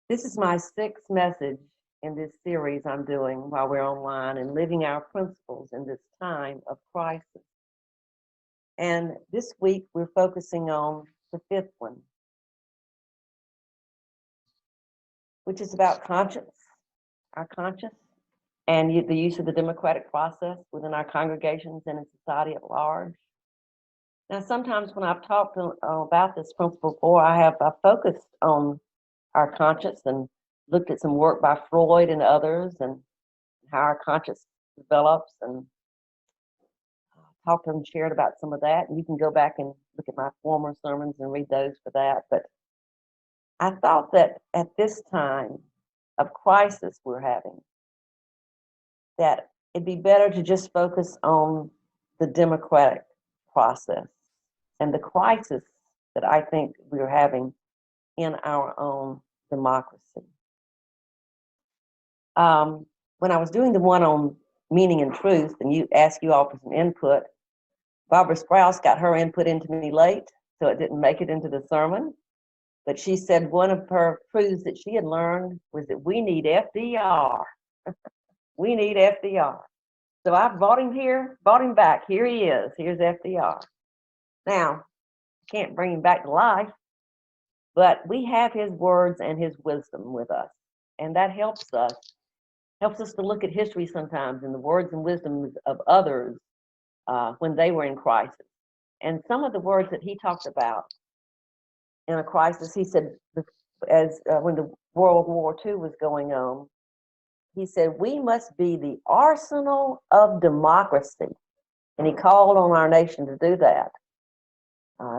This is my sixth message in this series I'm doing while we're online and living our principles in this time of crisis. And this week we're focusing on the fifth one, which is about conscience, our conscience, and the use of the democratic process within our congregations and in society at large. Now, sometimes when I've talked about this principle before, I focused on our conscience and looked at some work by Freud and others and how our conscience develops, and talked and shared about some of that. And you can go back and look at my former sermons and read those for that. But I thought that at this time of crisis we're having, that it'd be better to just focus on the democratic process and the crisis that I think we're having in our own democracy. When I was doing the one on meaning and truth, and you asked you all for some input, Barbara Sprouse got her input into me late, so it didn't make it into the sermon. But she said one of her truths that she had learned was that we need FDR. We need FDR. So I brought him back. Here he is. Here's FDR. Now, I can't bring him back to life, but we have his words and his wisdom with us. And that helps us to look at history sometimes and the words and wisdoms of others when they were in crisis. And some of the words that he talked about in a crisis, he said, when the World War II was going on, he said, we must be the arsenal of democracy. And he called on our nation to do that.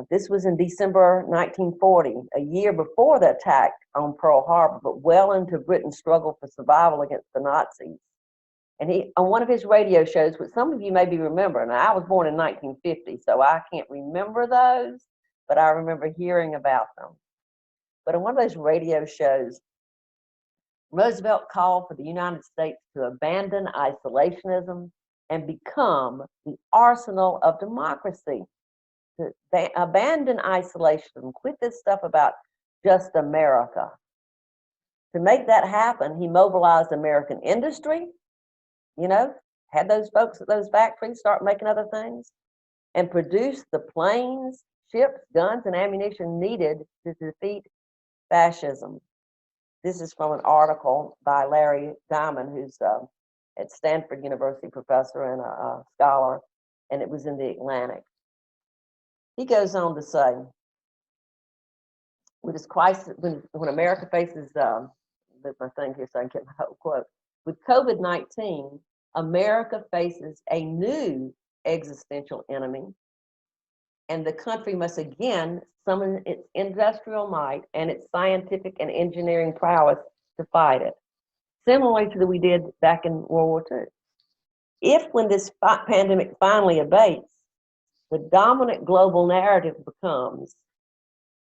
This was in December 1940, a year before the attack on Pearl Harbor, but well into Britain's struggle for survival against the Nazis. And he, on one of his radio shows, which some of you maybe remember, and I was born in 1950, so I can't remember those, but I remember hearing about them. But on one of those radio shows, Roosevelt called for the United States to abandon isolationism and become the arsenal of democracy. To abandon isolation, quit this stuff about just America. To make that happen, he mobilized American industry, had those folks at those factories start making other things, and produced the planes, ships, guns, and ammunition needed to defeat fascism. This is from an article by Larry Diamond, who's at Stanford University professor and a scholar, and it was in the Atlantic. He goes on to say, with this crisis, when America faces, my thing here so I can get my whole quote, with COVID-19, America faces a new existential enemy, and the country must again summon its industrial might and its scientific and engineering prowess to fight it, similarly to what we did back in World War II. If, when this pandemic finally abates, the dominant global narrative becomes,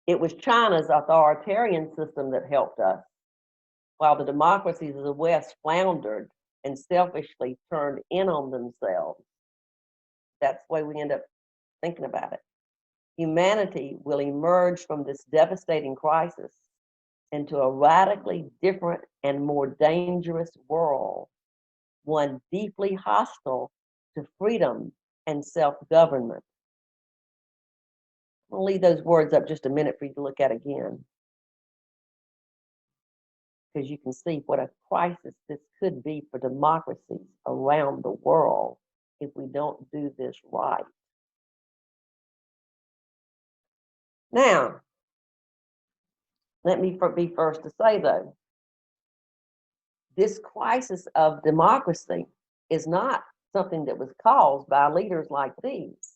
it was China's authoritarian system that helped us, while the democracies of the West floundered and selfishly turned in on themselves. That's the way we end up thinking about it. Humanity will emerge from this devastating crisis into a radically different and more dangerous world, one deeply hostile to freedom and self-government. I'll leave those words up just a minute for you to look at again, because you can see what a crisis this could be for democracies around the world if we don't do this right. Now, let me be first to say, though, this crisis of democracy is not something that was caused by leaders like these.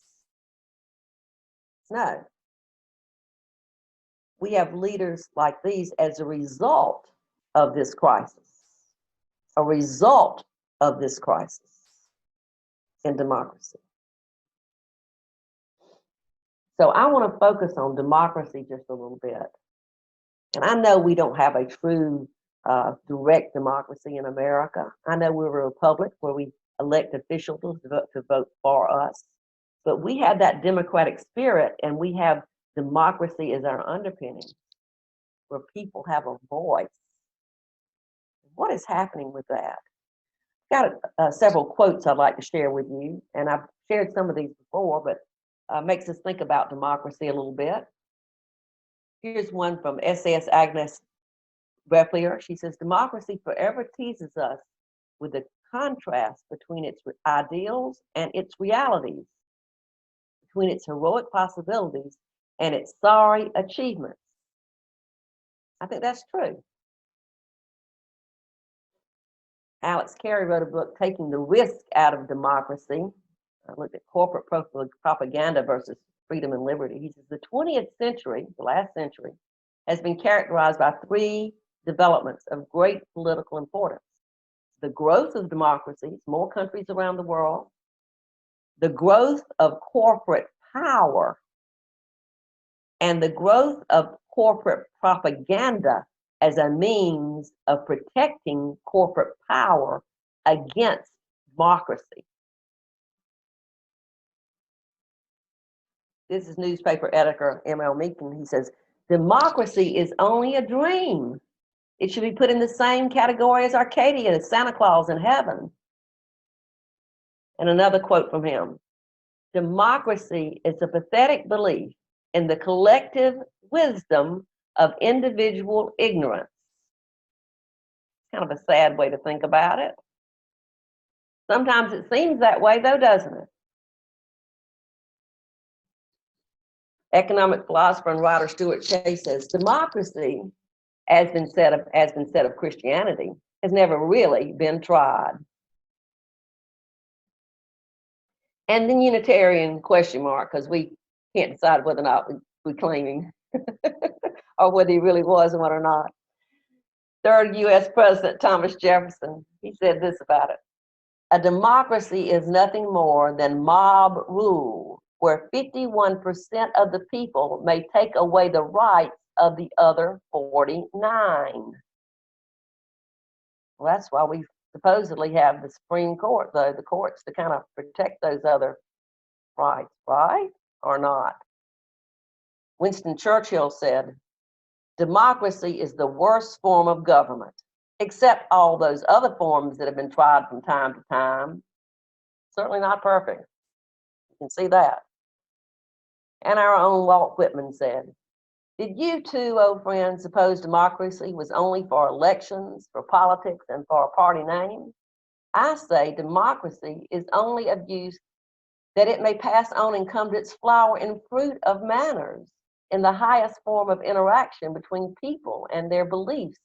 No. We have leaders like these as a result of this crisis, a result of this crisis in democracy. So I want to focus on democracy just a little bit. And I know we don't have a true direct democracy in America. I know we're a republic where we elect officials to vote for us. But we have that democratic spirit, and we have democracy as our underpinning, where people have a voice What is happening with that? Got several quotes I'd like to share with you, and I've shared some of these before, but makes us think about democracy a little bit. Here's one from SS Agnes Reflier. She says, democracy forever teases us with the contrast between its ideals and its realities, between its heroic possibilities and its sorry achievements. I think that's true. Alex Carey wrote a book, Taking the Risk Out of Democracy. I looked at corporate propaganda versus freedom and liberty. He says the 20th century, the last century, has been characterized by three developments of great political importance. The growth of democracies, more countries around the world, the growth of corporate power, and the growth of corporate propaganda as a means of protecting corporate power against democracy. This is newspaper editor M.L. Meakin. He says, democracy is only a dream. It should be put in the same category as Arcadia, as Santa Claus in heaven. And another quote from him, democracy is a pathetic belief in the collective wisdom of individual ignorance. Kind of a sad way to think about it. Sometimes it seems that way, though, doesn't it? Economic philosopher and writer Stuart Chase says, democracy, as been said of Christianity, has never really been tried. And then Unitarian question mark, because we can't decide whether or not we're claiming or whether he really was one or not. Third U.S. President Thomas Jefferson, he said this about it. A democracy is nothing more than mob rule, where 51% of the people may take away the rights of the other 49. Well, that's why we supposedly have the Supreme Court, the courts to kind of protect those other rights, right? Or not. Winston Churchill said, democracy is the worst form of government, except all those other forms that have been tried from time to time. Certainly not perfect. You can see that. And our own Walt Whitman said, did you too, old friends, suppose democracy was only for elections, for politics, and for a party name? I say democracy is only of use that it may pass on and come to its flower and fruit of manners, in the highest form of interaction between people and their beliefs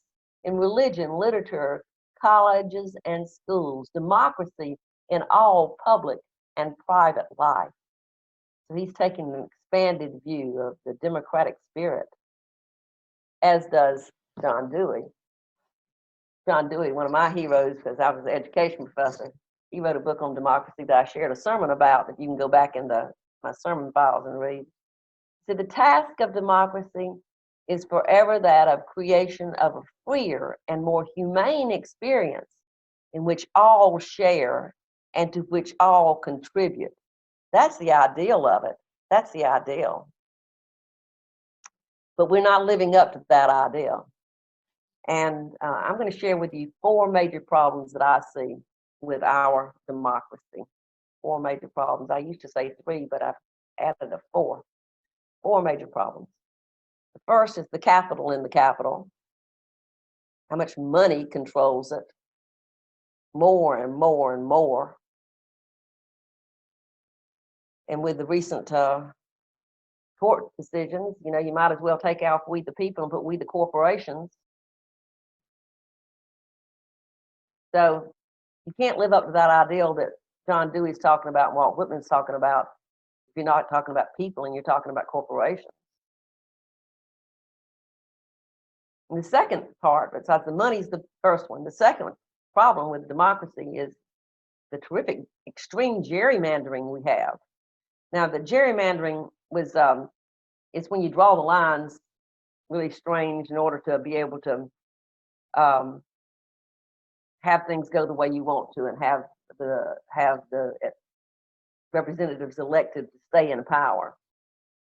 in religion, literature, colleges, and schools. Democracy in all public and private life. So he's taking an expanded view of the democratic spirit, as does John Dewey. John Dewey, one of my heroes, because I was an education professor, he wrote a book on democracy that I shared a sermon about that you can go back in my sermon files and read. So the task of democracy is forever that of creation of a freer and more humane experience in which all share and to which all contribute. That's the ideal of it. That's the ideal. But we're not living up to that ideal. And I'm going to share with you 4 major problems that I see with our democracy. 4 major problems. I used to say 3, but I've added a 4. 4 major problems. The first is the capital in the capital. How much money controls it? More and more and more. And with the recent court decisions, you know, you might as well take out we the people and put we the corporations. So you can't live up to that ideal that John Dewey's talking about and Walt Whitman's talking about if you're not talking about people and you're talking about corporations. And the second part, besides the money's the first one, the second problem with democracy is the terrific extreme gerrymandering we have. Now, the gerrymandering was it's when you draw the lines really strange in order to be able to have things go the way you want to and have the representatives elected to stay in power.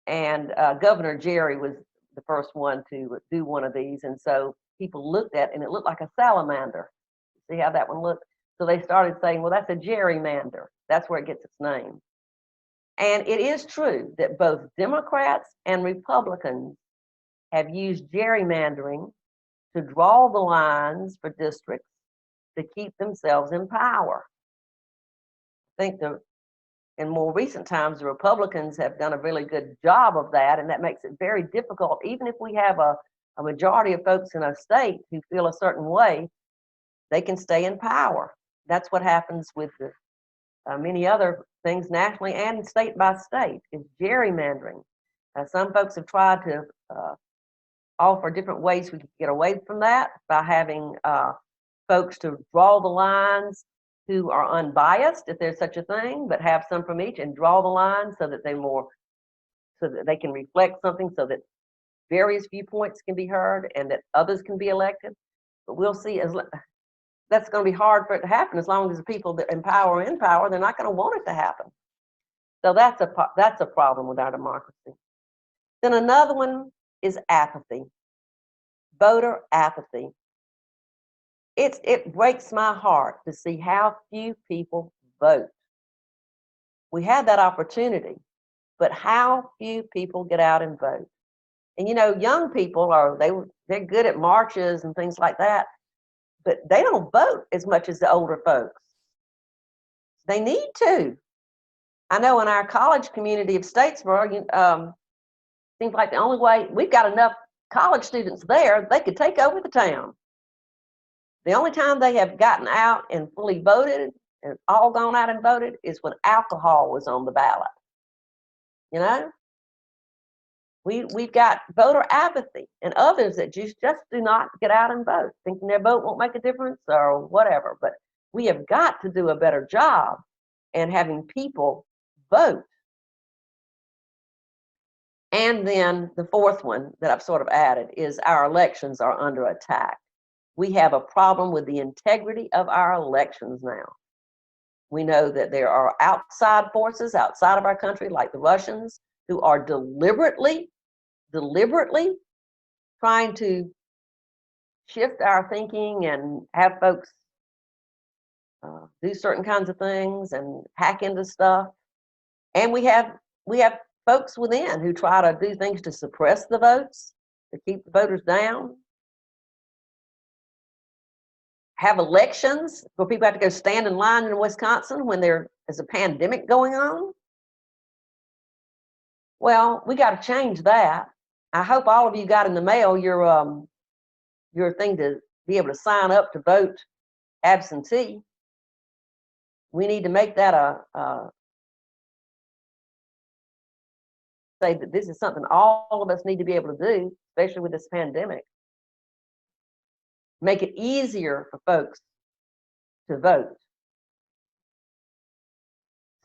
And Governor Jerry was the first one to do one of these, and so people looked at, and it looked like a salamander. See how that one looked? So they started saying, well, that's a gerrymander. That's where it gets its name. And it is true that both Democrats and Republicans have used gerrymandering to draw the lines for districts to keep themselves in power. I think in more recent times, the Republicans have done a really good job of that, and that makes it very difficult. Even if we have a majority of folks in a state who feel a certain way, they can stay in power. That's what happens with many other things nationally and state by state, is gerrymandering. Some folks have tried to offer different ways we could get away from that by having folks to draw the lines who are unbiased, if there's such a thing, but have some from each and draw the lines so that they can reflect something, so that various viewpoints can be heard and that others can be elected. But we'll see. That's going to be hard for it to happen as long as the people that in power, they're not going to want it to happen. So that's a problem with our democracy. Then another one is apathy, voter apathy. It breaks my heart to see how few people vote. We had that opportunity, but how few people get out and vote. And young people they're good at marches and things like that, but they don't vote as much as the older folks. They need to. I know in our college community of Statesboro, seems like the only way we've got enough college students there, they could take over the town. The only time they have gotten out and fully voted and all gone out and voted is when alcohol was on the ballot. We've got voter apathy and others that just do not get out and vote, thinking their vote won't make a difference or whatever. But we have got to do a better job in having people vote. And then the fourth one that I've sort of added is our elections are under attack. We have a problem with the integrity of our elections now. We know that there are outside forces outside of our country, like the Russians, who are deliberately trying to shift our thinking and have folks do certain kinds of things and hack into stuff. And we have folks within who try to do things to suppress the votes, to keep the voters down. Have elections where people have to go stand in line in Wisconsin when there's a pandemic going on. Well, we got to change that. I hope all of you got in the mail your thing to be able to sign up to vote absentee. We need to make that say that this is something all of us need to be able to do, especially with this pandemic. Make it easier for folks to vote.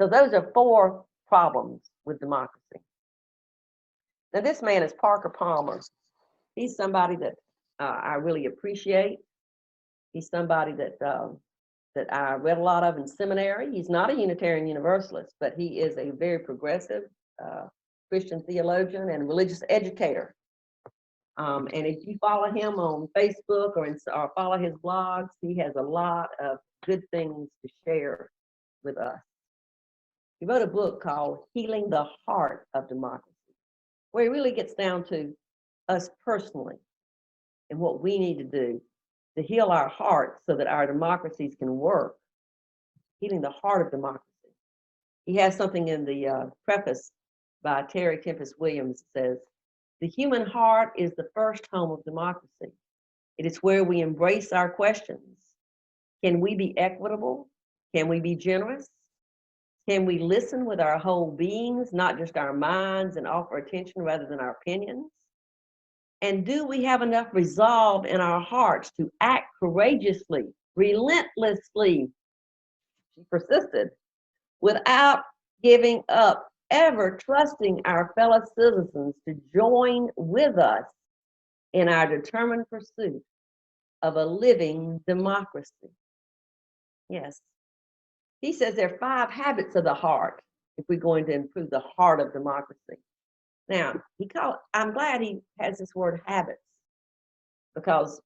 So those are 4 problems with democracy. Now this man is Parker Palmer. He's somebody that I really appreciate. He's somebody that I read a lot of in seminary. He's not a Unitarian Universalist, but he is a very progressive Christian theologian and religious educator. And if you follow him on Facebook or follow his blogs, he has a lot of good things to share with us. He wrote a book called Healing the Heart of Democracy, where he really gets down to us personally and what we need to do to heal our hearts so that our democracies can work. Healing the heart of democracy. He has something in the preface by Terry Tempest Williams that says, "The human heart is the first home of democracy. It is where we embrace our questions. Can we be equitable? Can we be generous? Can we listen with our whole beings, not just our minds, and offer attention rather than our opinions? And do we have enough resolve in our hearts to act courageously, relentlessly," she persisted, "without giving up, ever trusting our fellow citizens to join with us in our determined pursuit of a living democracy?" Yes. He says there are 5 habits of the heart if we're going to improve the heart of democracy. Now, I'm glad he has this word habits, because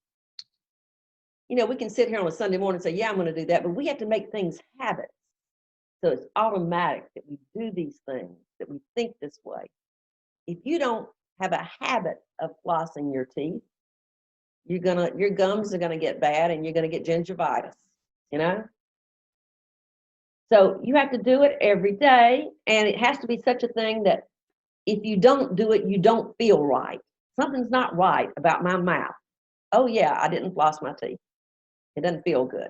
you know, we can sit here on a Sunday morning and say, yeah, I'm going to do that, but we have to make things habits. So it's automatic that we do these things, that we think this way. If you don't have a habit of flossing your teeth, your gums are gonna get bad and you're gonna get gingivitis, you know? So you have to do it every day, and it has to be such a thing that if you don't do it, you don't feel right. Something's not right about my mouth. Oh yeah, I didn't floss my teeth. It doesn't feel good.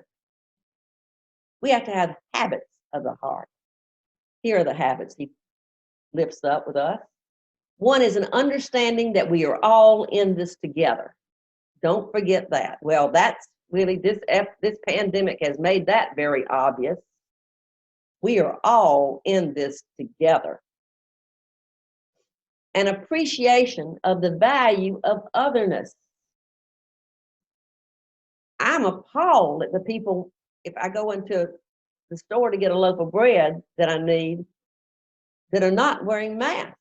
We have to have habits of the heart. Here are the habits he lifts up with us. One is an understanding that we are all in this together. Don't forget that. Well, that's really, this pandemic has made that very obvious. We are all in this together. An appreciation of the value of otherness. I'm appalled at the people, if I go into the store to get a loaf of bread that I need, that are not wearing masks.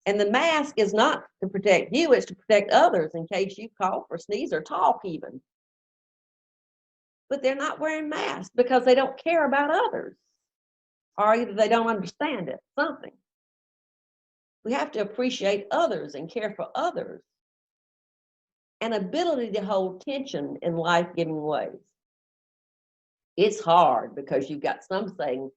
And the mask is not to protect you, it's to protect others in case you cough or sneeze or talk even. But they're not wearing masks because they don't care about others, or either they don't understand it, something. We have to appreciate others and care for others. An ability to hold tension in life-giving ways. It's hard because you've got some saying,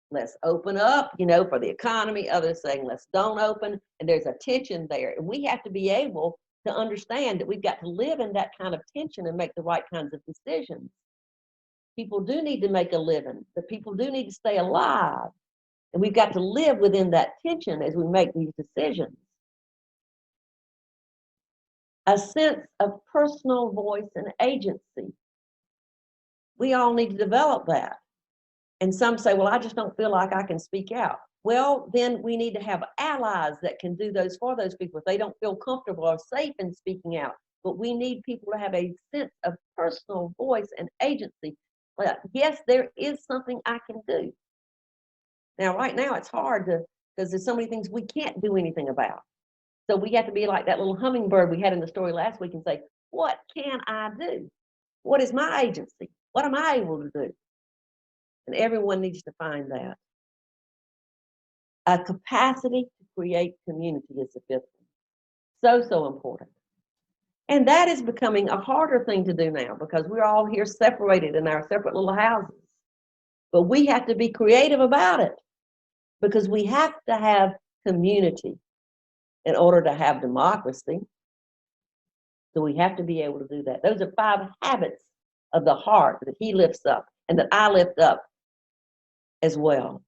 let's open up, you know, for the economy, others saying, let's don't open, and there's a tension there. And we have to be able to understand that we've got to live in that kind of tension and make the right kinds of decisions. People do need to make a living, but people do need to stay alive. And we've got to live within that tension as we make these decisions. A sense of personal voice and agency. We all need to develop that. And some say, well, I just don't feel like I can speak out. Well, then we need to have allies that can do those for those people if they don't feel comfortable or safe in speaking out. But we need people to have a sense of personal voice and agency. Well, yes, there is something I can do. Now, right now, it's hard because there's so many things we can't do anything about. So we have to be like that little hummingbird we had in the story last week and say, what can I do? What is my agency? What am I able to do? And everyone needs to find that. A capacity to create community is the fifth one. So important. And that is becoming a harder thing to do now because we're all here separated in our separate little houses. But we have to be creative about it because we have to have community in order to have democracy. So we have to be able to do that. Those are 5 habits of the heart that he lifts up and that I lift up as well.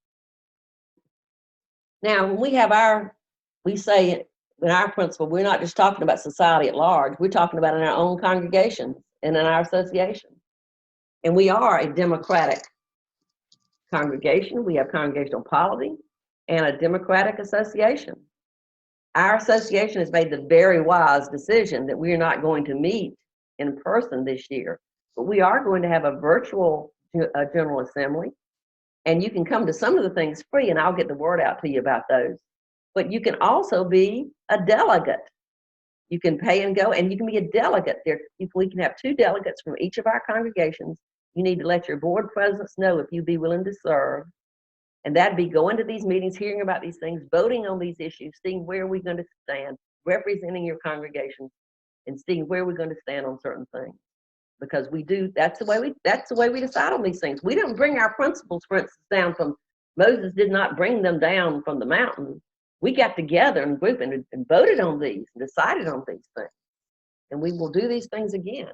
Now, when we say in our principle, we're not just talking about society at large, we're talking about in our own congregations and in our association. And we are a democratic congregation. We have congregational polity and a democratic association. Our association has made the very wise decision that we are not going to meet in person this year, but we are going to have a virtual General Assembly. And you can come to some of the things free, and I'll get the word out to you about those. But you can also be a delegate. You can pay and go, and you can be a delegate. We can have 2 delegates from each of our congregations. You need to let your board presidents know if you'd be willing to serve. And that'd be going to these meetings, hearing about these things, voting on these issues, seeing where we're going to stand, representing your congregation, and seeing where we're going to stand on certain things. Because that's the way we decide on these things. We don't bring our principles, for instance, down from, Moses did not bring them down from the mountain. We got together in a group and voted on these and decided on these things. And we will do these things again.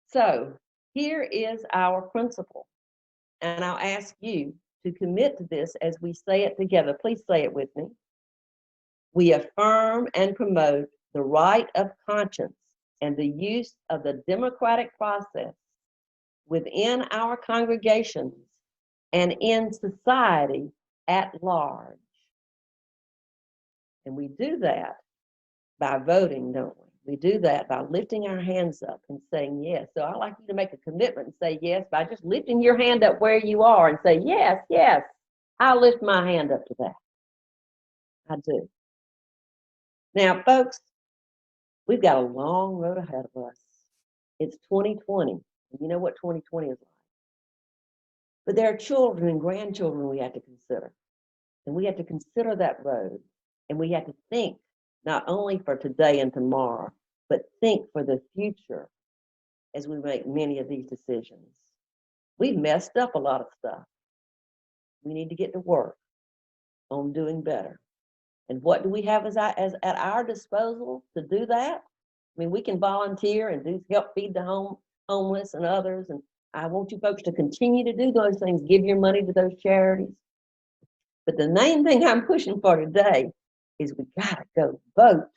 So here is our principle. And I'll ask you to commit to this as we say it together. Please say it with me. We affirm and promote the right of conscience and the use of the democratic process within our congregations and in society at large. And we do that by voting, don't we? We do that by lifting our hands up and saying yes. So I'd like you to make a commitment and say yes by just lifting your hand up where you are and say, yes, yes, I'll lift my hand up to that. I do. Now, folks, we've got a long road ahead of us. It's 2020. And you know what 2020 is like. But there are children and grandchildren we have to consider. And we have to consider that road. And we have to think not only for today and tomorrow, but think for the future as we make many of these decisions. We've messed up a lot of stuff. We need to get to work on doing better. And what do we have as at our disposal to do that? I mean, we can volunteer and help feed the homeless and others. And I want you folks to continue to do those things. Give your money to those charities. But the main thing I'm pushing for today is we gotta go vote.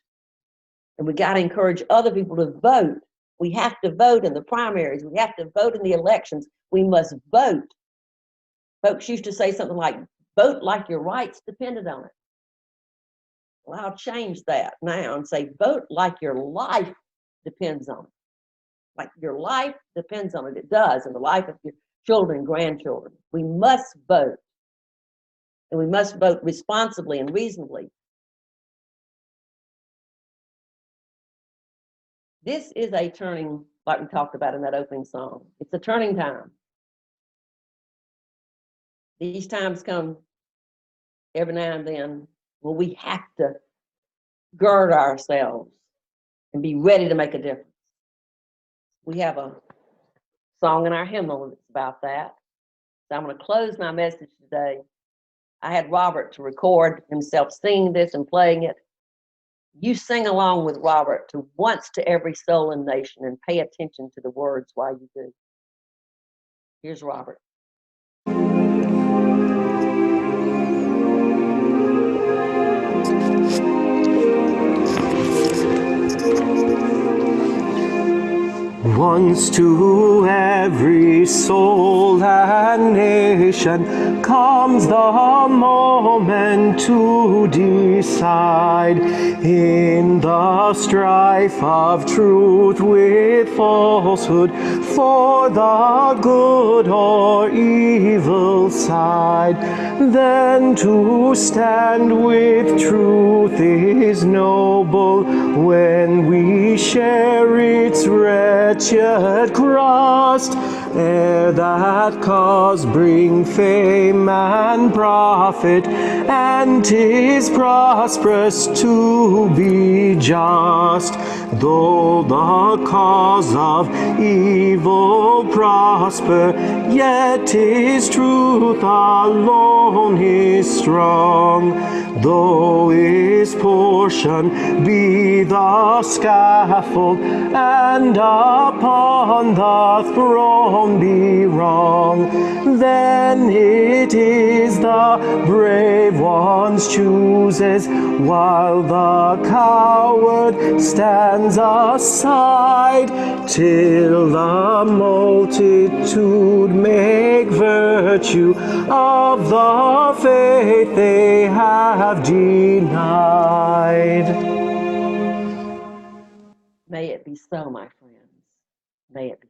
And we gotta encourage other people to vote. We have to vote in the primaries. We have to vote in the elections. We must vote. Folks used to say something like, vote like your rights depended on it. Well, I'll change that now and say, vote like your life depends on it. Like your life depends on it. It does, in the life of your children and grandchildren. We must vote. And we must vote responsibly and reasonably. This is a turning, like we talked about in that opening song. It's a turning time. These times come every now and then when we have to gird ourselves and be ready to make a difference. We have a song in our hymnal that's about that. So I'm going to close my message today. I had Robert to record himself singing this and playing it. You sing along with Robert to Once to Every Soul in Nation and pay attention to the words while you do. Here's Robert. Once to every soul and nation comes the moment to decide in the strife of truth with falsehood for the good or evil side. Then to stand with truth is noble when we share its wretched crust, ere that cause bring fame and profit, and 'tis prosperous to be just. Though the cause of evil prosper, yet 'tis truth alone is strong. Though his portion be the scaffold, and upon the throne be wrong, then it is the brave ones chooses, while the coward stands aside, till the multitude make virtue of the faith they have denied. May it be so, my friends. May it be